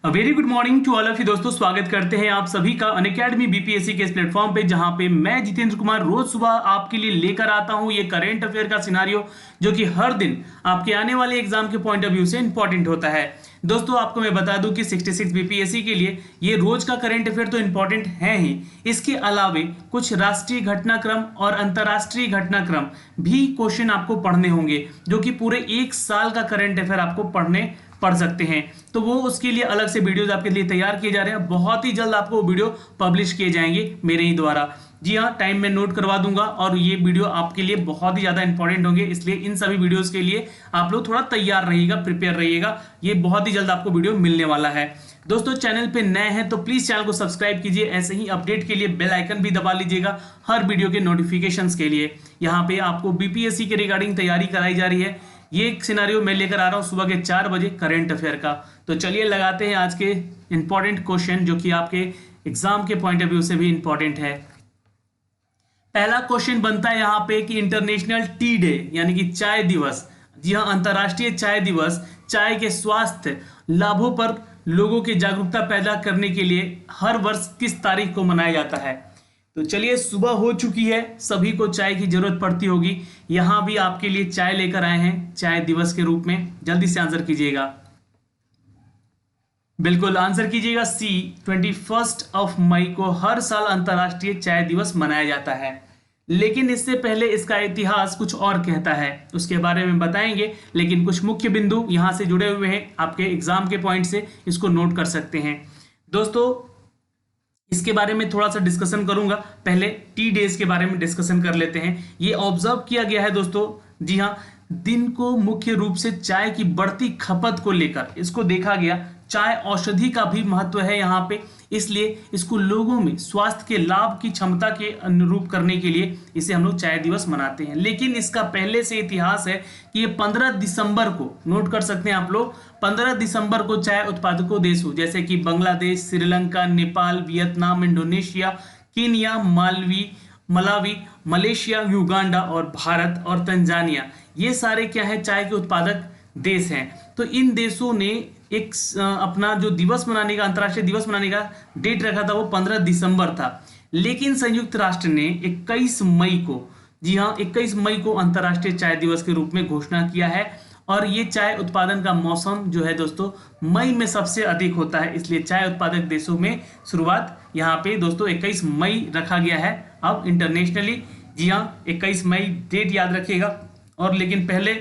Very good morning to all of you दोस्तों। स्वागत करते हैं आप सभी का अनअकैडमी बीपीएससी के इस प्लेटफॉर्म पे, जहां पे मैं जितेंद्र कुमार रोज सुबह आपके लिए लेकर आता हूं ये करेंट अफेयर का सिनारियो, जो कि हर दिन आपके आने वाले एग्जाम के पॉइंट ऑफ व्यू से इंपॉर्टेंट होता है। दोस्तों आपको मैं बता दूं कि 66 बीपीएससी के लिए ये रोज का करंट अफेयर तो इंपॉर्टेंट है ही, इसके अलावे कुछ राष्ट्रीय घटनाक्रम और अंतरराष्ट्रीय घटनाक्रम भी क्वेश्चन आपको पढ़ने होंगे, जो कि पूरे एक साल का करंट अफेयर आपको पढ़ सकते हैं। तो वो उसके लिए अलग से वीडियोस आपके लिए तैयार किए जा रहे हैं। बहुत ही जल्द आपको वीडियो पब्लिश किए जाएंगे मेरे ही द्वारा। जी हाँ, टाइम में नोट करवा दूंगा और ये वीडियो आपके लिए बहुत ही ज्यादा इंपॉर्टेंट होंगे, इसलिए इन सभी वीडियोस के लिए आप लोग थोड़ा तैयार रहिएगा, प्रिपेयर रहिएगा। ये बहुत ही जल्द आपको वीडियो मिलने वाला है। दोस्तों चैनल पे नए हैं तो प्लीज चैनल को सब्सक्राइब कीजिए। ऐसे ही अपडेट के लिए बेल आइकन भी दबा लीजिएगा हर वीडियो के नोटिफिकेशंस के लिए। यहाँ पे आपको बीपीएससी के रिगार्डिंग तैयारी कराई जा रही है। ये एक सिनारियो मैं लेकर आ रहा हूं सुबह के 4 बजे करंट अफेयर का। तो चलिए लगाते हैं आज के इंपॉर्टेंट क्वेश्चन, जो कि आपके एग्जाम के पॉइंट ऑफ व्यू से भी इंपॉर्टेंट है। पहला क्वेश्चन बनता है यहाँ पे कि इंटरनेशनल टी डे यानी कि चाय दिवस, जी हाँ अंतरराष्ट्रीय चाय दिवस, चाय के स्वास्थ्य लाभों पर लोगों की जागरूकता पैदा करने के लिए हर वर्ष किस तारीख को मनाया जाता है। तो चलिए, सुबह हो चुकी है, सभी को चाय की जरूरत पड़ती होगी। यहां भी आपके लिए चाय लेकर आए हैं चाय दिवस के रूप में। जल्दी से आंसर कीजिएगा। बिल्कुल आंसर कीजिएगा सी, 21 मई को हर साल अंतरराष्ट्रीय चाय दिवस मनाया जाता है। लेकिन इससे पहले इसका इतिहास कुछ और कहता है, उसके बारे में बताएंगे। लेकिन कुछ मुख्य बिंदु यहां से जुड़े हुए हैं आपके एग्जाम के पॉइंट से, इसको नोट कर सकते हैं। दोस्तों इसके बारे में थोड़ा सा डिस्कशन करूंगा, पहले टी डेज के बारे में डिस्कशन कर लेते हैं। ये ऑब्जर्व किया गया है दोस्तों, जी हाँ, दिन को मुख्य रूप से चाय की बढ़ती खपत को लेकर इसको देखा गया। चाय औषधि का भी महत्व है यहाँ पे, इसलिए इसको लोगों में स्वास्थ्य के लाभ की क्षमता के अनुरूप करने के लिए इसे हम लोग चाय दिवस मनाते हैं। लेकिन इसका पहले से इतिहास है कि ये 15 दिसंबर को, नोट कर सकते हैं आप लोग, 15 दिसंबर को चाय उत्पादकों देशों जैसे कि Bangladesh, Sri Lanka, Nepal, Vietnam, Indonesia, Kenya, Malawi, Malaysia, Uganda और भारत और तंजानिया, ये सारे क्या है, चाय के उत्पादक देश हैं। तो इन देशों ने एक अपना जो दिवस मनाने का, अंतर्राष्ट्रीय दिवस मनाने का डेट रखा था, वो 15 दिसंबर था। लेकिन संयुक्त राष्ट्र ने 21 मई को, जी हाँ 21 मई को अंतर्राष्ट्रीय चाय दिवस के रूप में घोषणा किया है। और ये चाय उत्पादन का मौसम जो है दोस्तों मई में सबसे अधिक होता है, इसलिए चाय उत्पादक देशों में शुरुआत यहाँ पे दोस्तों 21 मई रखा गया है अब इंटरनेशनली। जी हाँ 21 मई डेट याद रखिएगा। और लेकिन पहले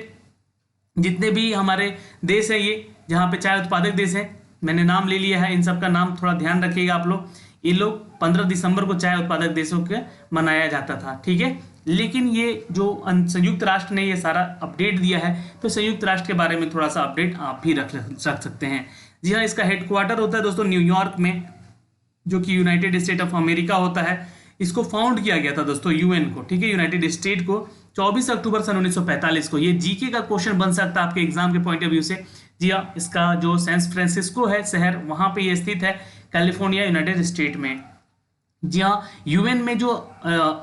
जितने भी हमारे देश हैं, ये जहाँ पे चाय उत्पादक देश हैं, मैंने नाम ले लिया है, इन सब का नाम थोड़ा ध्यान रखिएगा आप लोग। ये लोग 15 दिसंबर को चाय उत्पादक देशों के मनाया जाता था, ठीक है। लेकिन ये जो संयुक्त राष्ट्र ने ये सारा अपडेट दिया है, तो संयुक्त राष्ट्र के बारे में थोड़ा सा अपडेट आप भी रख सकते हैं। जी हाँ, इसका हेडक्वार्टर होता है दोस्तों न्यूयॉर्क में, जो कि यूनाइटेड स्टेट ऑफ अमेरिका होता है। इसको फाउंड किया गया था दोस्तों यूएन को, ठीक है, यूनाइटेड स्टेट को 24 अक्टूबर सन 1945 को। ये जीके का क्वेश्चन बन सकता है आपके एग्जाम के पॉइंट ऑफ व्यू से। जी हाँ, इसका जो सैन फ्रांसिस्को है शहर, वहां पे ये स्थित है, कैलिफोर्निया, यूनाइटेड स्टेट में। जी हाँ, यूएन में जो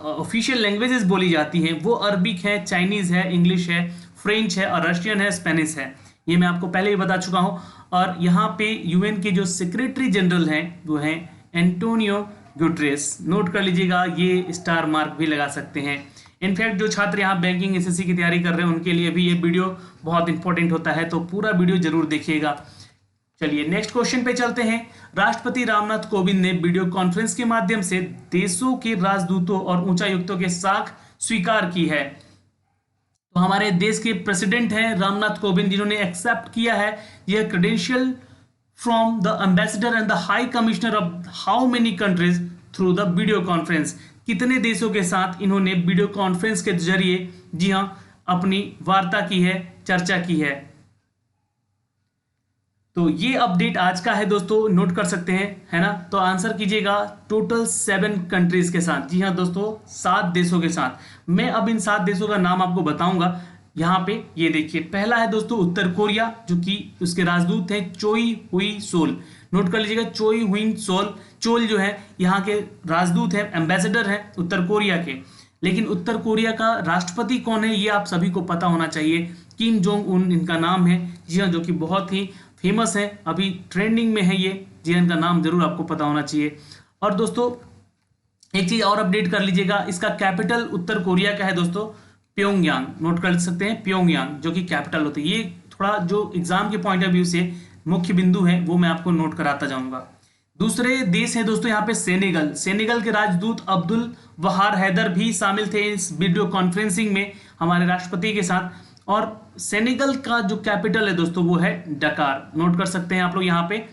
ऑफिशियल लैंग्वेजेस बोली जाती हैं वो अरबिक है, चाइनीज है, इंग्लिश है, फ्रेंच है और रशियन है, स्पेनिश है। ये मैं आपको पहले ही बता चुका हूँ। और यहाँ पे यूएन के जो सेक्रेटरी जनरल हैं वो हैं एंटोनियो गुटेरेस। नोट कर लीजिएगा, ये स्टार मार्क भी लगा सकते हैं। इनफैक्ट जो छात्र यहाँ बैंकिंग एसएससी की तैयारी कर रहे हैं उनके लिए भी ये वीडियो बहुत इंपॉर्टेंट होता है, तो पूरा वीडियो जरूर देखिएगा। चलिए नेक्स्ट क्वेश्चन पे चलते हैं। राष्ट्रपति रामनाथ कोविंद ने वीडियो कॉन्फ्रेंस के माध्यम से देशों के राजदूतों और उच्चायुक्तों के साख स्वीकार की है। तो हमारे देश के प्रेसिडेंट हैं रामनाथ कोविंद, जिन्होंने एक्सेप्ट किया है यह credential from the ambassador and the high commissioner of how many countries through the video conference. कितने देशों के साथ इन्होंने वीडियो कॉन्फ्रेंस के जरिए, जी हाँ, अपनी वार्ता की है, चर्चा की है। तो ये अपडेट आज का है दोस्तों, नोट कर सकते हैं, है ना। तो आंसर कीजिएगा टोटल 7 कंट्रीज के साथ। जी हाँ दोस्तों, 7 देशों के साथ। मैं अब इन 7 देशों का नाम आपको बताऊंगा। यहाँ पे ये देखिए, पहला है दोस्तों उत्तर कोरिया, जो कि उसके राजदूत हैं चोई हुई सोल। नोट कर लीजिएगा, चोई हुई सोल, चोल जो है यहाँ के राजदूत हैं, एम्बेसडर हैं उत्तर कोरिया के। लेकिन उत्तर कोरिया का राष्ट्रपति कौन है ये आप सभी को पता होना चाहिए। किम जोंग उन इनका नाम है, जी हाँ, जो कि बहुत ही फेमस है, अभी ट्रेंडिंग में है ये। जी इनका नाम जरूर आपको पता होना चाहिए। और दोस्तों एक चीज और अपडेट कर लीजिएगा, इसका कैपिटल उत्तर कोरिया का है दोस्तों, प्योंगयांग। नोट कर सकते हैं प्योंगयांग, जो कि कैपिटल होती है। ये थोड़ा जो एग्जाम के पॉइंट ऑफ व्यू से मुख्य बिंदु है वो मैं आपको नोट कराता जाऊंगा। दूसरे देश है दोस्तों यहाँ पे सेनेगल। सेनेगल के राजदूत अब्दुल वहार हैदर भी शामिल थे इस वीडियो कॉन्फ्रेंसिंग में हमारे राष्ट्रपति के साथ। और सेनेगल का जो कैपिटल है दोस्तों वो है डकार। नोट कर सकते हैं आप लोग यहाँ पे।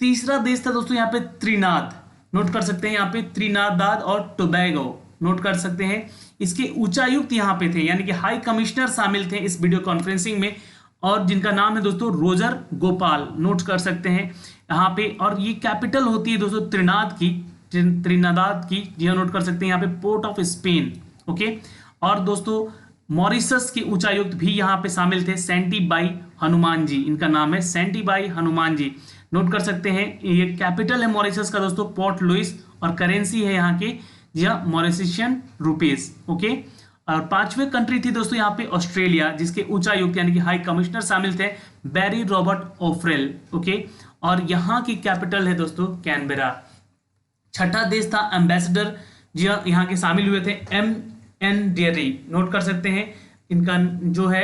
तीसरा देश था दोस्तों यहाँ पे त्रिनाद। नोट कर सकते हैं यहाँ पे त्रिनादाद और टोबैगो। नोट कर सकते हैं। इसके उच्चायुक्त यहाँ पे थे, यानी कि हाई कमिश्नर शामिल थे इस वीडियो कॉन्फ्रेंसिंग में, और जिनका नाम है दोस्तों रोजर गोपाल। नोट कर सकते हैं यहाँ पे। और ये कैपिटल होती है दोस्तों त्रिनादाद की। जी हाँ, नोट कर सकते हैं यहाँ पे पोर्ट ऑफ स्पेन। ओके। और दोस्तों मॉरिशस के उच्चायुक्त भी यहाँ पे शामिल थे, सेंटी बाई हनुमान जी। इनका नाम है सेंटी बाई हनुमान जी। नोट कर सकते हैं। ये कैपिटल है मॉरिशस का दोस्तों पोर्ट लुइस, और करेंसी है यहाँ की जी हाँ मॉरिशियन रुपीस। ओके। और पांचवें कंट्री थी दोस्तों यहाँ पे ऑस्ट्रेलिया, जिसके उच्चायुक्त यानी कि हाई कमिश्नर शामिल थे बैरी रॉबर्ट ओफ्रेल। ओके। और यहाँ की कैपिटल है दोस्तों कैनबेरा। छठा देश था एम्बेसडर, जी हाँ यहाँ के शामिल हुए थे एम.एन. डेयरी। नोट कर सकते हैं। इनका जो है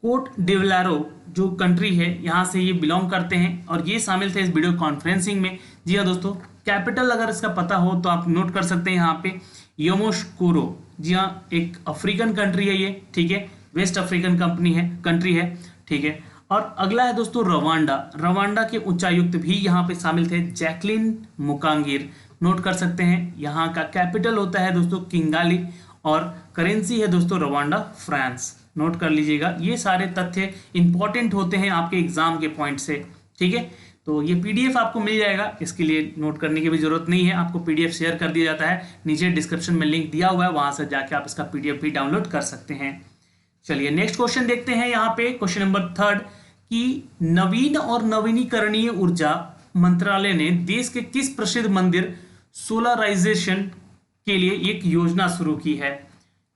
कोट डिवलारो जो कंट्री है यहाँ से ये बिलोंग करते हैं, और ये शामिल थे इस वीडियो कॉन्फ्रेंसिंग में। जी हाँ दोस्तों, कैपिटल अगर इसका पता हो तो आप नोट कर सकते हैं यहाँ पे यामोसुकरो। जी हाँ, एक अफ्रीकन कंट्री है ये, ठीक है, वेस्ट अफ्रीकन कंट्री है, ठीक है। और अगला है दोस्तों रवांडा। रवांडा के उच्चायुक्त भी यहाँ पे शामिल थे जैकलिन मुकांगिर। नोट कर सकते हैं। यहाँ का कैपिटल होता है दोस्तों किंगाली, और करेंसी है दोस्तों रवांडा फ्रांस। नोट कर लीजिएगा। ये सारे तथ्य इंपॉर्टेंट होते हैं आपके एग्जाम के पॉइंट से, ठीक है। तो ये पीडीएफ आपको मिल जाएगा, इसके लिए नोट करने की भी जरूरत नहीं है, आपको पीडीएफ शेयर कर दिया जाता है। नीचे डिस्क्रिप्शन में लिंक दिया हुआ है, वहां से जाके आप इसका पीडीएफ भी डाउनलोड कर सकते हैं। चलिए नेक्स्ट क्वेश्चन देखते हैं। यहाँ पे क्वेश्चन नंबर 3 कि नवीन और नवीनीकरणीय ऊर्जा मंत्रालय ने देश के किस प्रसिद्ध मंदिर सोलराइजेशन के लिए एक योजना शुरू की है।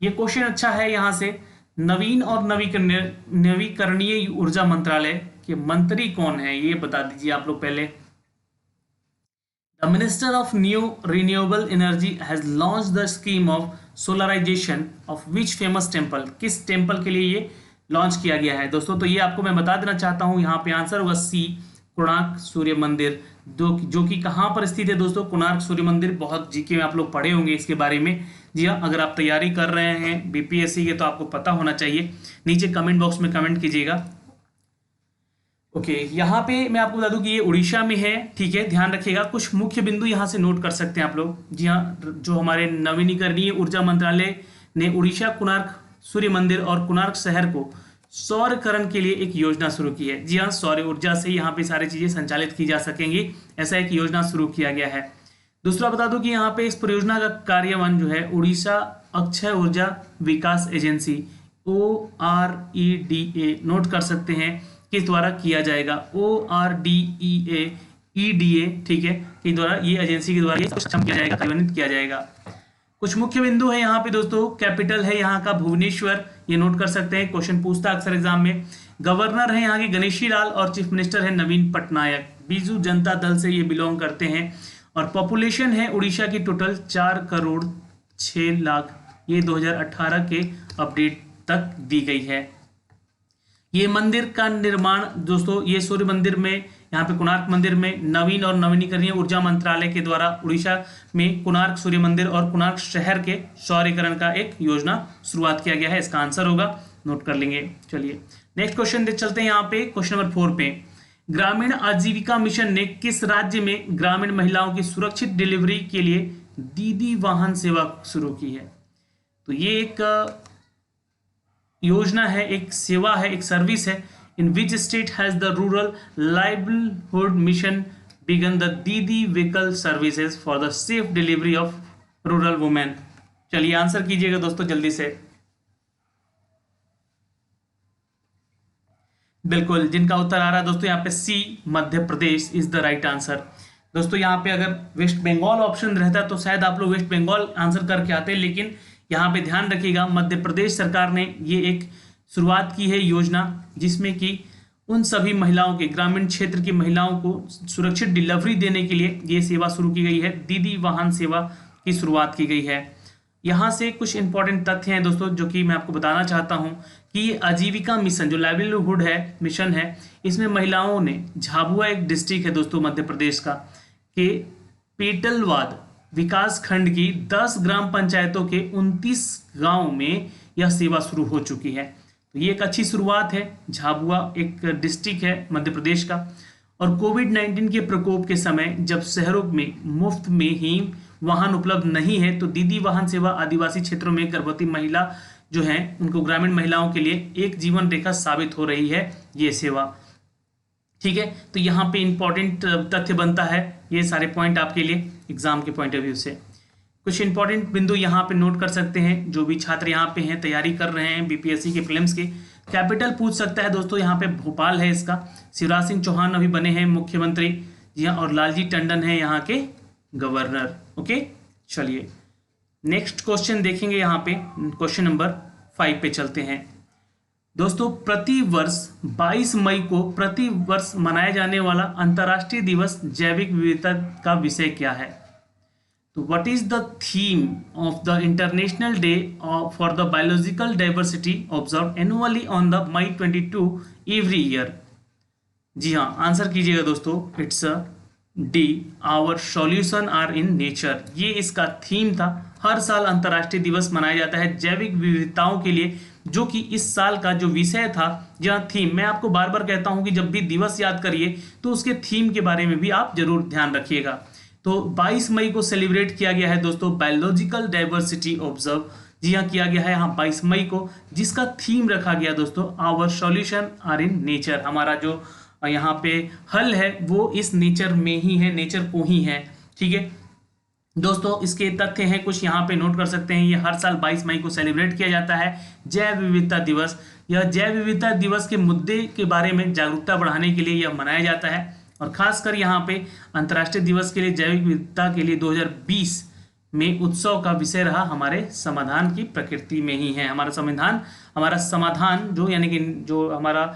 ये क्वेश्चन अच्छा है। यहाँ से नवीन और नवीकरणीय ऊर्जा मंत्रालय के मंत्री कौन है ये बता दीजिए आप लोग पहले। The minister of new renewable energy has launch the scheme of solarisation of which famous temple. किस टेम्पल के लिए ये लॉन्च किया गया है दोस्तों। तो ये आपको मैं बता देना चाहता हूँ। यहाँ पे आंसर होगा सी, कोणार्क सूर्य मंदिर, जो कि कहाँ पर स्थित है दोस्तों। कोणार्क सूर्य मंदिर बहुत जीके में आप लोग पढ़े होंगे इसके बारे में। जी हाँ, अगर आप तैयारी कर रहे हैं बीपीएससी के तो आपको पता होना चाहिए। नीचे कमेंट बॉक्स में कमेंट कीजिएगा। ओके, यहाँ पे मैं आपको बता दूं कि ये उड़ीसा में है, ठीक है, ध्यान रखिएगा। कुछ मुख्य बिंदु यहाँ से नोट कर सकते हैं आप लोग। जी हाँ, जो हमारे नवीनीकरणीय ऊर्जा मंत्रालय ने उड़ीसा कोणार्क सूर्य मंदिर और कोणार्क शहर को सौरकरण के लिए एक योजना शुरू की है। जी हाँ, सौर ऊर्जा से यहाँ पे सारी चीजें संचालित की जा सकेंगी, ऐसा एक योजना शुरू किया गया है। दूसरा बता दूं कि यहाँ पे इस परियोजना का कार्यान्वयन जो है उड़ीसा अक्षय ऊर्जा विकास एजेंसी OREDA, नोट कर सकते हैं, किस द्वारा किया जाएगा। ORDEA, ठीक है, के द्वारा ये एजेंसी के द्वारा सक्षम किया जाएगा, कार्यान्वित किया जाएगा। कुछ मुख्य बिंदु है यहाँ पे दोस्तों। कैपिटल है यहाँ का भुवनेश्वर, ये नोट कर सकते हैं, क्वेश्चन पूछता है अक्सर एग्जाम में। गवर्नर है यहाँ के गणेशी लाल, और चीफ मिनिस्टर है नवीन पटनायक। बीजू जनता दल से ये बिलोंग करते हैं। और पॉपुलेशन है उड़ीसा की टोटल 4,06,00,000, ये 2018 के अपडेट तक दी गई है। ये मंदिर का निर्माण दोस्तों, ये सूर्य मंदिर में, यहाँ पे कोणार्क मंदिर में नवीन और नवीनीकरणीय ऊर्जा मंत्रालय के द्वारा उड़ीसा में कोणार्क सूर्य मंदिर और कोणार्क शहर के सौरीकरण का एक योजना शुरुआत किया गया है। इसका आंसर होगा, नोट कर लेंगे। चलिए नेक्स्ट क्वेश्चन देख चलते हैं। यहाँ पे क्वेश्चन नंबर 4 पे, ग्रामीण आजीविका मिशन ने किस राज्य में ग्रामीण महिलाओं की सुरक्षित डिलीवरी के लिए दीदी वाहन सेवा शुरू की है। तो ये एक योजना है, एक सेवा है, एक सर्विस है। In which state has the rural livelihood mission began the didi vehicle services for the safe delivery of rural women. चलिए आंसर कीजिएगा दोस्तों जल्दी से। बिल्कुल, जिनका उत्तर आ रहा है दोस्तों यहाँ पे सी, Madhya Pradesh is the right answer. दोस्तों यहाँ पे अगर वेस्ट बंगाल ऑप्शन रहता तो शायद आप लोग वेस्ट बंगाल आंसर करके आते, लेकिन यहाँ पे ध्यान रखिएगा मध्य प्रदेश सरकार ने ये एक शुरुआत की है योजना, जिसमें कि उन सभी महिलाओं के, ग्रामीण क्षेत्र की महिलाओं को सुरक्षित डिलीवरी देने के लिए ये सेवा शुरू की गई है। दीदी वाहन सेवा की शुरुआत की गई है। यहाँ से कुछ इंपॉर्टेंट तथ्य हैं दोस्तों जो कि मैं आपको बताना चाहता हूँ कि ये आजीविका मिशन जो लाइवलीहुड है मिशन है, इसमें महिलाओं ने, झाबुआ एक डिस्ट्रिक्ट है दोस्तों मध्य प्रदेश का, के पेटलवाद विकास खंड की 10 ग्राम पंचायतों के 29 गांव में यह सेवा शुरू हो चुकी है। तो ये एक अच्छी शुरुआत है। झाबुआ एक डिस्ट्रिक्ट है मध्य प्रदेश का। और कोविड-19 के प्रकोप के समय जब शहरों में मुफ्त में ही वाहन उपलब्ध नहीं है, तो दीदी वाहन सेवा आदिवासी क्षेत्रों में गर्भवती महिला जो है उनको, ग्रामीण महिलाओं के लिए एक जीवन रेखा साबित हो रही है ये सेवा। ठीक है, तो यहाँ पे इंपॉर्टेंट तथ्य बनता है, ये सारे पॉइंट आपके लिए एग्जाम के पॉइंट ऑफ व्यू से। कुछ इंपॉर्टेंट बिंदु यहाँ पे नोट कर सकते हैं, जो भी छात्र यहाँ पे हैं, तैयारी कर रहे हैं बीपीएससी के प्रीलिम्स के। कैपिटल पूछ सकता है दोस्तों, यहाँ पे भोपाल है इसका। शिवराज सिंह चौहान अभी बने हैं मुख्यमंत्री जी हाँ, और लालजी टंडन है यहाँ के गवर्नर। ओके, चलिए नेक्स्ट क्वेश्चन देखेंगे। यहाँ पे क्वेश्चन नंबर 5 पे चलते हैं दोस्तों। प्रति वर्ष 22 मई को प्रति वर्ष मनाया जाने वाला अंतर्राष्ट्रीय दिवस जैविक विविधता का विषय क्या है? तो what is the theme of the international day for the biological diversity observe annually on the May 22 every year? जी हाँ, आंसर कीजिएगा दोस्तों। It's D, our solution are in nature. ये इसका थीम था। हर साल अंतर्राष्ट्रीय दिवस मनाया जाता है जैविक विविधताओं के लिए, जो कि इस साल का जो विषय था, जहाँ थीम, मैं आपको बार बार कहता हूँ कि जब भी दिवस याद करिए तो उसके थीम के बारे में भी आप जरूर ध्यान रखिएगा। तो 22 मई को सेलिब्रेट किया गया है दोस्तों बायोलॉजिकल डाइवर्सिटी ऑब्जर्व। जी हाँ, किया गया है यहाँ 22 मई को, जिसका थीम रखा गया दोस्तों our solution are in nature. हमारा जो यहाँ पे हल है वो इस नेचर में ही है, नेचर को ही है। ठीक है दोस्तों, इसके तथ्य हैं कुछ, यहाँ पे नोट कर सकते हैं। ये हर साल 22 मई को सेलिब्रेट किया जाता है जैव विविधता दिवस। यह जैव विविधता दिवस के मुद्दे के बारे में जागरूकता बढ़ाने के लिए यह मनाया जाता है। और खासकर यहाँ पे अंतर्राष्ट्रीय दिवस के लिए जैविक विविधता के लिए 2020 में उत्सव का विषय रहा हमारे समाधान की प्रकृति में ही है। हमारा समाधान जो, यानी कि जो हमारा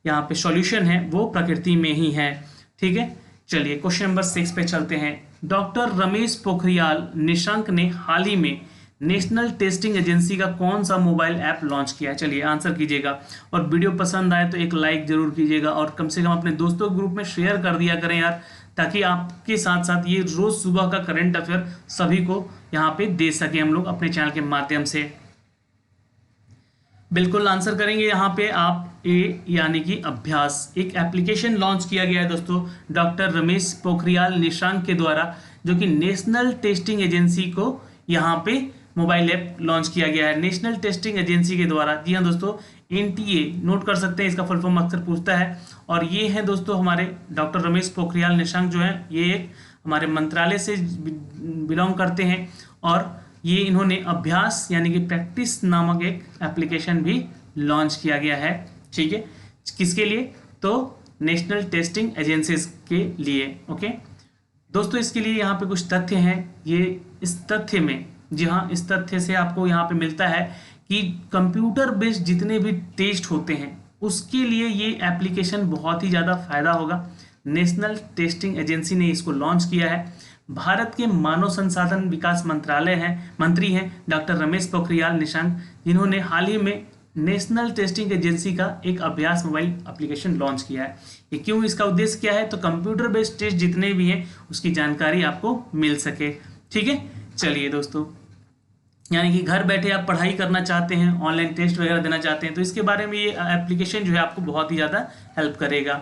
यहाँ पे सॉल्यूशन है वो प्रकृति में ही है। ठीक है, चलिए क्वेश्चन नंबर 6 पे चलते हैं। डॉक्टर रमेश पोखरियाल निशंक ने हाल ही में नेशनल टेस्टिंग एजेंसी का कौन सा मोबाइल ऐप लॉन्च किया है? चलिए आंसर कीजिएगा। और वीडियो पसंद आए तो एक लाइक जरूर कीजिएगा, और कम से कम अपने दोस्तों के ग्रुप में शेयर कर दिया करें यार, ताकि आपके साथ साथ ये रोज सुबह का करंट अफेयर सभी को यहाँ पे दे सके हम लोग अपने चैनल के माध्यम से। बिल्कुल आंसर करेंगे यहाँ पे आप ए, यानी कि अभ्यास। एक एप्लीकेशन लॉन्च किया गया है दोस्तों डॉक्टर रमेश पोखरियाल निशंक के द्वारा, जो कि नेशनल टेस्टिंग एजेंसी को यहाँ पे मोबाइल ऐप लॉन्च किया गया है, नेशनल टेस्टिंग एजेंसी के द्वारा। जी हाँ दोस्तों, एनटीए नोट कर सकते हैं, इसका फुल फॉर्म अक्सर पूछता है। और ये है दोस्तों हमारे डॉक्टर रमेश पोखरियाल निशंक जो है, ये एक हमारे मंत्रालय से बिलोंग करते हैं, और ये इन्होंने अभ्यास यानी कि प्रैक्टिस नामक एक एप्लीकेशन भी लॉन्च किया गया है। ठीक है, किसके लिए? तो नेशनल टेस्टिंग एजेंसीज के लिए। ओके दोस्तों, इसके लिए यहाँ पे कुछ तथ्य हैं। ये इस तथ्य में, जी हाँ, इस तथ्य से आपको यहाँ पे मिलता है कि कंप्यूटर बेस्ड जितने भी टेस्ट होते हैं उसके लिए ये एप्लीकेशन बहुत ही ज़्यादा फायदा होगा। नेशनल टेस्टिंग एजेंसी ने इसको लॉन्च किया है। भारत के मानव संसाधन विकास मंत्री हैं डॉक्टर रमेश पोखरियाल निशंक, जिन्होंने हाल ही में नेशनल टेस्टिंग एजेंसी का एक अभ्यास मोबाइल एप्लीकेशन लॉन्च किया है। ये क्यों, इसका उद्देश्य क्या है? तो कंप्यूटर बेस्ड टेस्ट जितने भी हैं उसकी जानकारी आपको मिल सके। ठीक है, चलिए दोस्तों, यानी कि घर बैठे आप पढ़ाई करना चाहते हैं, ऑनलाइन टेस्ट वगैरह देना चाहते हैं, तो इसके बारे में ये एप्लीकेशन जो है आपको बहुत ही ज़्यादा हेल्प करेगा।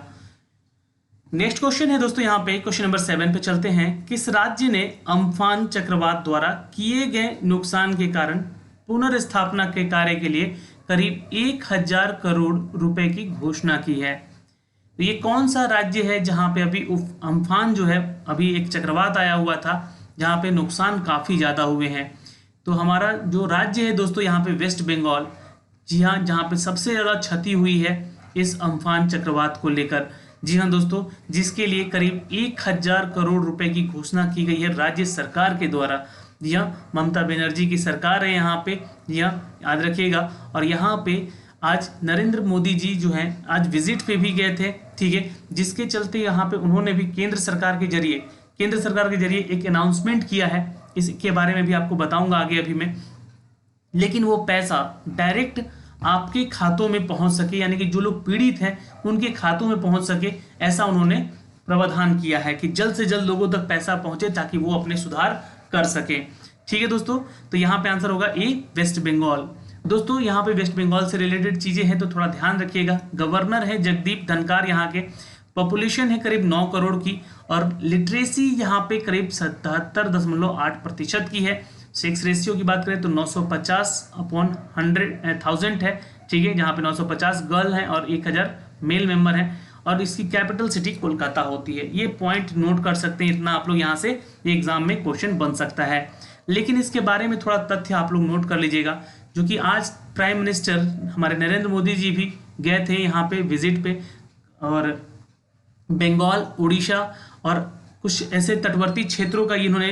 नेक्स्ट क्वेश्चन है दोस्तों, यहाँ पे क्वेश्चन नंबर 7 पे चलते हैं। किस राज्य ने अम्फान चक्रवात द्वारा किए गए नुकसान के कारण पुनर्स्थापना के कार्य के लिए करीब 1000 करोड़ रुपए की घोषणा की है? तो ये कौन सा राज्य है जहाँ पे अभी अम्फान जो है, अभी एक चक्रवात आया हुआ था जहाँ पे नुकसान काफ़ी ज़्यादा हुए हैं? तो हमारा जो राज्य है दोस्तों यहाँ पे वेस्ट बंगाल। जी हाँ, जहाँ पे सबसे ज़्यादा क्षति हुई है इस अम्फान चक्रवात को लेकर। जी हाँ दोस्तों, जिसके लिए करीब 1000 करोड़ रुपए की घोषणा की गई है राज्य सरकार के द्वारा। जी हाँ, ममता बनर्जी की सरकार है यहाँ पे, जी हाँ, याद रखिएगा। और यहाँ पे आज नरेंद्र मोदी जी जो हैं आज विजिट पे भी गए थे, ठीक है, जिसके चलते यहाँ पे उन्होंने भी केंद्र सरकार के जरिए एक अनाउंसमेंट किया है। इसके बारे में भी आपको बताऊंगा आगे अभी मैं। लेकिन वो पैसा डायरेक्ट आपके खातों में पहुंच सके, यानी कि जो लोग पीड़ित हैं उनके खातों में पहुंच सके, ऐसा उन्होंने प्रावधान किया है कि जल्द से जल्द लोगों तक पैसा पहुंचे ताकि वो अपने सुधार कर सके। ठीक है दोस्तों, तो यहाँ पे आंसर होगा ए, वेस्ट बंगाल। दोस्तों यहाँ पे वेस्ट बंगाल से रिलेटेड चीजें हैं तो थोड़ा ध्यान रखिएगा। गवर्नर है जगदीप धनखड़ यहाँ के, पॉपुलेशन है करीब 9 करोड़ की, और लिटरेसी यहाँ पे करीब 77.8% की है। सेक्स रेशियो की बात करें तो 950/100,000 है, ठीक है, जहाँ पे 950 गर्ल हैं और 1000 मेल मेंबर हैं, और इसकी कैपिटल सिटी कोलकाता होती है। ये पॉइंट नोट कर सकते हैं, इतना आप लोग यहाँ से एग्जाम में क्वेश्चन बन सकता है। लेकिन इसके बारे में थोड़ा तथ्य आप लोग नोट कर लीजिएगा, जो कि आज प्राइम मिनिस्टर हमारे नरेंद्र मोदी जी भी गए थे यहाँ पे विजिट पे, और बंगाल, उड़ीसा और कुछ ऐसे तटवर्ती क्षेत्रों का इन्होंने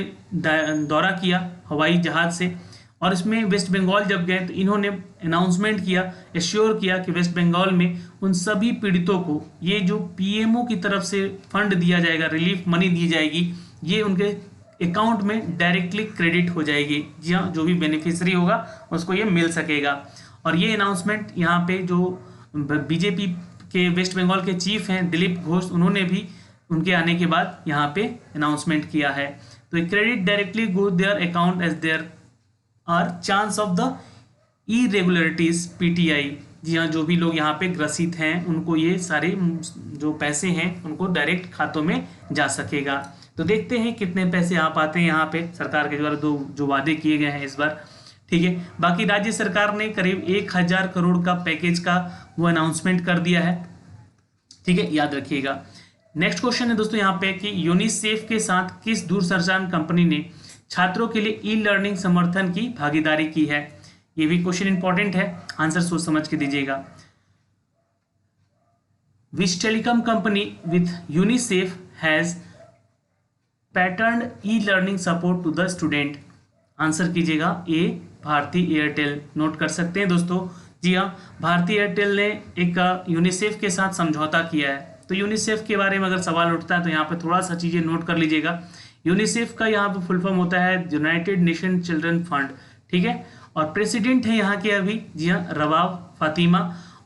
दौरा किया हवाई जहाज से। और इसमें वेस्ट बंगाल जब गए तो इन्होंने अनाउंसमेंट किया, एश्योर किया कि वेस्ट बंगाल में उन सभी पीड़ितों को ये जो पीएमओ की तरफ से फंड दिया जाएगा, रिलीफ मनी दी जाएगी, ये उनके अकाउंट में डायरेक्टली क्रेडिट हो जाएगी। जी हाँ, जो भी बेनिफिशियरी होगा उसको ये मिल सकेगा। और ये अनाउंसमेंट यहाँ पे जो बीजेपी के वेस्ट बंगाल के चीफ हैं दिलीप घोष, उन्होंने भी उनके आने के बाद यहाँ पे अनाउंसमेंट किया है। तो credit directly go their account as there are chance of the irregularities PTI. जी हाँ, जो भी लोग यहाँ पे ग्रसित हैं उनको ये सारे जो पैसे हैं उनको डायरेक्ट खातों में जा सकेगा। तो देखते हैं कितने पैसे आ पाते हैं यहाँ पे सरकार के द्वारा जो वादे किए गए हैं इस बार, ठीक है। बाकी राज्य सरकार ने करीब 1000 करोड़ का पैकेज का वो अनाउंसमेंट कर दिया है, ठीक है, याद रखिएगा। नेक्स्ट क्वेश्चन है दोस्तों यहाँ पे कि यूनिसेफ के साथ किस दूरसंचार कंपनी ने छात्रों के लिए ई लर्निंग समर्थन की भागीदारी की है। ये भी क्वेश्चन इंपॉर्टेंट है, आंसर सोच समझ के दीजिएगा। Which telecom company with UNICEF has partnered e learning support to the student. Answer कीजिएगा ए, भारती एयरटेल। नोट कर सकते हैं दोस्तों। जी हाँ, भारती एयरटेल ने एक यूनिसेफ के साथ समझौता किया है। तो यूनिसेफ के बारे में अगर सवाल उठता है तो यहाँ पे थोड़ा सा चीजें नोट कर लीजिएगा। यूनिसेफ का यहाँ पे फुल फॉर्म होता है यूनाइटेड नेशन चिल्ड्रन फंड, ठीक है। और प्रेसिडेंट है यहाँ के अभी, जी हाँ, रबाब फातिमा,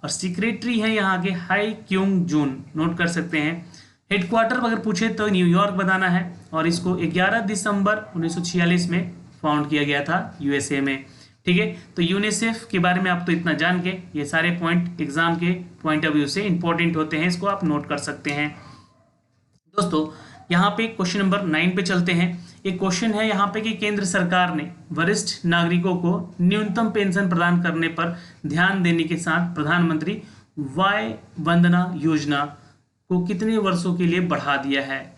और सेक्रेटरी है यहाँ के हाई क्योंग जून। नोट कर सकते हैं। हेडक्वार्टर अगर पूछे तो न्यूयॉर्क बताना है, और इसको 11 दिसंबर 1946 में फाउंड किया गया था यूएसए में, ठीक है। तो यूनिसेफ के बारे में आप तो इतना जान के, ये सारे पॉइंट एग्जाम के पॉइंट ऑफ व्यू से इंपॉर्टेंट होते हैं, इसको आप नोट कर सकते हैं। दोस्तों यहाँ पे क्वेश्चन नंबर 9 पे चलते हैं। एक क्वेश्चन है यहाँ पे कि केंद्र सरकार ने वरिष्ठ नागरिकों को न्यूनतम पेंशन प्रदान करने पर ध्यान देने के साथ प्रधानमंत्री वय वंदना योजना को कितने वर्षों के लिए बढ़ा दिया है।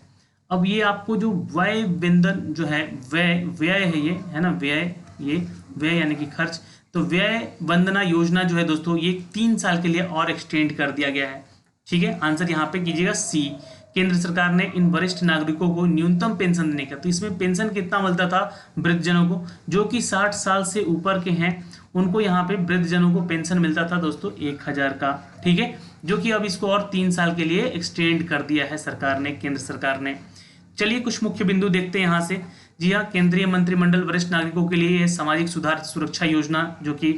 अब ये आपको जो वय वेतन जो है, व्यय है, ये है ना व्यय, ये व्यय यानी कि खर्च, तो व्यय वंदना योजना जो है दोस्तों ये 3 साल के लिए और एक्सटेंड कर दिया गया है, ठीक है। आंसर यहाँ पे कीजिएगा सी, केंद्र सरकार ने इन वरिष्ठ नागरिकों को न्यूनतम पेंशन देने का। तो इसमें पेंशन कितना मिलता था वृद्धजनों को, जो कि 60 साल से ऊपर के हैं उनको यहाँ पे वृद्धजनों को पेंशन मिलता था दोस्तों 1000 का, ठीक है, जो कि अब इसको और 3 साल के लिए एक्सटेंड कर दिया है सरकार ने, केंद्र सरकार ने। चलिए कुछ मुख्य बिंदु देखते हैं यहाँ से। जी हाँ, केंद्रीय मंत्रिमंडल वरिष्ठ नागरिकों के लिए सामाजिक सुधार सुरक्षा योजना, जो कि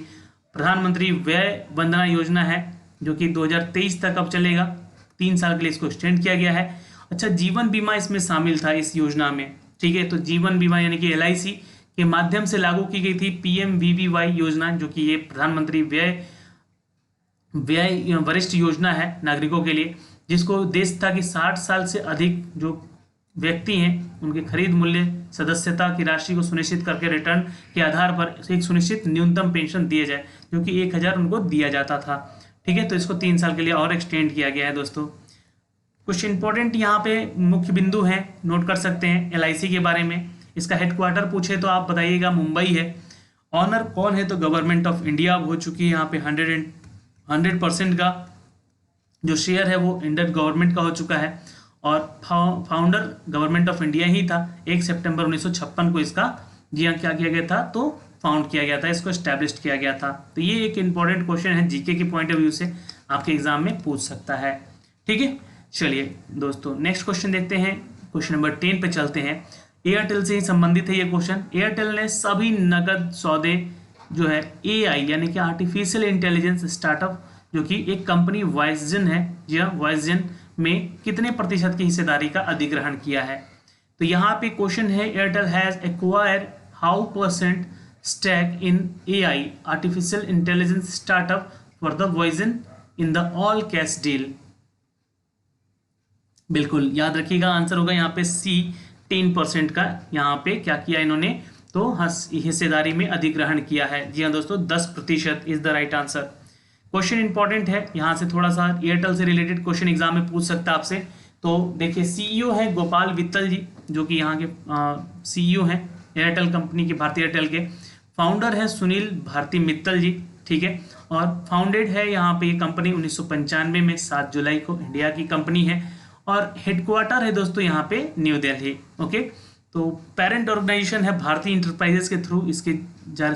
प्रधानमंत्री व्यय वंदना योजना है, जो कि 2023 तक अब चलेगा, 3 साल के लिए इसको एक्सटेंड किया गया है। अच्छा, जीवन बीमा इसमें शामिल था इस योजना में, ठीक है। तो जीवन बीमा यानी कि LIC के माध्यम से लागू की गई थी PMVVY योजना, जो कि ये प्रधानमंत्री व्यय वरिष्ठ योजना है नागरिकों के लिए, जिसको उद्देश्य था कि 60 साल से अधिक जो व्यक्ति हैं उनके खरीद मूल्य सदस्यता की राशि को सुनिश्चित करके रिटर्न के आधार पर एक सुनिश्चित न्यूनतम पेंशन दिया जाए, जो कि 1000 उनको दिया जाता था, ठीक है। तो इसको 3 साल के लिए और एक्सटेंड किया गया है दोस्तों। कुछ इंपॉर्टेंट यहाँ पे मुख्य बिंदु हैं, नोट कर सकते हैं। LIC के बारे में, इसका हेडक्वार्टर पूछे तो आप बताइएगा मुंबई है। ऑनर कौन है तो गवर्नमेंट ऑफ इंडिया हो चुकी है यहाँ पे। 100% का जो शेयर है वो इंडियन गवर्नमेंट का हो चुका है, और फाउंडर गवर्नमेंट ऑफ इंडिया ही था। 1 सितंबर 1956 को इसका जी हाँ क्या किया गया था, तो फाउंड किया गया था, इसको एस्टैब्लिश किया गया था। तो ये एक इंपॉर्टेंट क्वेश्चन है, जीके के पॉइंट ऑफ व्यू से आपके एग्जाम में पूछ सकता है। ठीक है, चलिए दोस्तों नेक्स्ट क्वेश्चन देखते हैं। क्वेश्चन नंबर 10 पे चलते हैं। एयरटेल से ही संबंधित है ये क्वेश्चन। एयरटेल ने सभी नकद सौदे जो है AI यानी कि आर्टिफिशियल इंटेलिजेंस स्टार्टअप जो कि एक कंपनी वाइसजन है, जी हाँ वाइसजन में कितने प्रतिशत की हिस्सेदारी का अधिग्रहण किया है। तो यहाँ पे क्वेश्चन है Airtel has acquired how percent stake in AI artificial intelligence startup for the Vicezen in the all cash deal. बिल्कुल याद रखिएगा, आंसर होगा यहाँ पे C 10% का। यहाँ पे क्या किया इन्होंने, तो हिस्सेदारी में अधिग्रहण किया है। जी हाँ दोस्तों, 10% is the right answer. Question important है, यहाँ से थोड़ा सा एयरटेल से रिलेटेड क्वेश्चन एग्जाम में पूछ सकता है आपसे। तो देखिए CEO है गोपाल वित्तल जी, जो कि यहाँ के CEO हैं एयरटेल कंपनी के, भारतीय एयरटेल के। फाउंडर है सुनील भारती मित्तल जी, ठीक है। और फाउंडेड है यहाँ पे ये कंपनी 1995 में 7 जुलाई को, इंडिया की कंपनी है। और हेडक्वार्टर है दोस्तों यहाँ पे न्यू दिल्ली। ओके, तो पेरेंट ऑर्गेनाइजेशन है भारतीय इंटरप्राइजेस के थ्रू इसके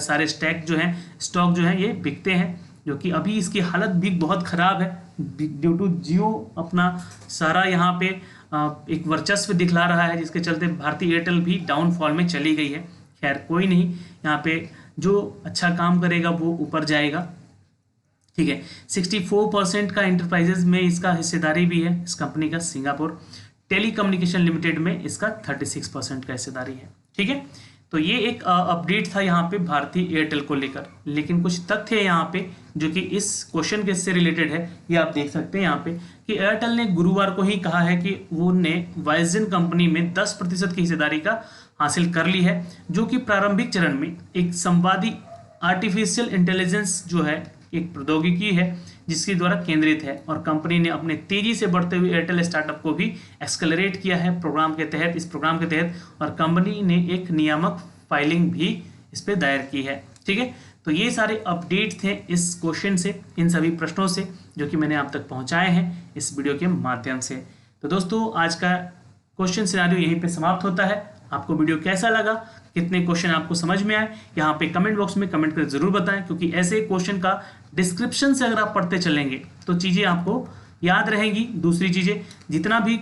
सारे स्टॉक जो है ये बिकते हैं, जो कि अभी इसकी हालत भी बहुत खराब है ड्यू टू जियो अपना सारा यहाँ पे एक वर्चस्व दिखला रहा है, जिसके चलते भारतीय एयरटेल भी डाउनफॉल में चली गई है। खैर कोई नहीं, यहाँ पे जो अच्छा काम करेगा वो ऊपर जाएगा। ठीक है, 64% का इंटरप्राइजेज में इसका हिस्सेदारी भी है इस कंपनी का। सिंगापुर टेलीकम्युनिकेशन लिमिटेड में इसका 36% का हिस्सेदारी है। ठीक है, तो ये एक अपडेट था यहाँ पे भारतीय एयरटेल को लेकर। लेकिन कुछ तथ्य है यहाँ पे जो कि इस क्वेश्चन के से रिलेटेड है, ये आप देख सकते हैं यहाँ पे कि एयरटेल ने गुरुवार को ही कहा है कि वो ने वाइसजन कंपनी में 10% की हिस्सेदारी का हासिल कर ली है, जो कि प्रारंभिक चरण में एक संवादी आर्टिफिशियल इंटेलिजेंस जो है एक प्रौद्योगिकी है जिसके द्वारा केंद्रित है। और कंपनी ने अपने तेजी से बढ़ते हुए एयरटेल स्टार्टअप को भी एक्सेलरेट किया है इस प्रोग्राम के तहत। और कंपनी ने एक नियामक फाइलिंग भी इस पर दायर की है। ठीक है, तो ये सारे अपडेट थे इस क्वेश्चन से, इन सभी प्रश्नों से जो कि मैंने आप तक पहुंचाए हैं इस वीडियो के माध्यम से। तो दोस्तों आज का क्वेश्चन सिनेरियो यहीं पे समाप्त होता है। आपको वीडियो कैसा लगा, कितने क्वेश्चन आपको समझ में आए, यहाँ पे कमेंट बॉक्स में कमेंट कर जरूर बताएं, क्योंकि ऐसे क्वेश्चन का डिस्क्रिप्शन से अगर आप पढ़ते चलेंगे तो चीज़ें आपको याद रहेंगी। दूसरी चीज़ें जितना भी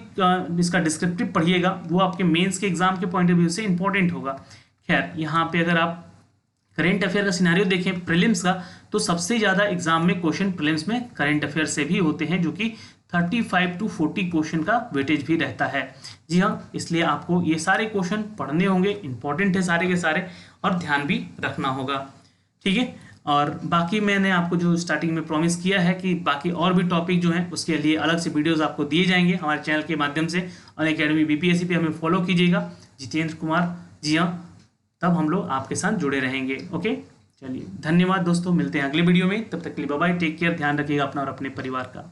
इसका डिस्क्रिप्टिव पढ़िएगा वो आपके मेंस के एग्जाम के पॉइंट ऑफ व्यू से इंपॉर्टेंट होगा। खैर यहाँ पे अगर आप करेंट अफेयर का सिनेरियो देखें प्रीलिम्स का, तो सबसे ज़्यादा एग्जाम में क्वेश्चन प्रीलिम्स में करेंट अफेयर से भी होते हैं, जो कि 35 to 40 क्वेश्चन का वेटेज भी रहता है। जी हाँ, इसलिए आपको ये सारे क्वेश्चन पढ़ने होंगे, इंपॉर्टेंट है सारे के सारे, और ध्यान भी रखना होगा। ठीक है, और बाकी मैंने आपको जो स्टार्टिंग में प्रॉमिस किया है कि बाकी और भी टॉपिक जो हैं उसके लिए अलग से वीडियोस आपको दिए जाएंगे हमारे चैनल के माध्यम से। अनअकैडमी BPSC पे हमें फॉलो कीजिएगा, जितेंद्र कुमार। जी हाँ, तब हम लोग आपके साथ जुड़े रहेंगे। ओके, चलिए धन्यवाद दोस्तों, मिलते हैं अगले वीडियो में। तब तक के लिए बाय बाय, टेक केयर, ध्यान रखिएगा अपना और अपने परिवार का।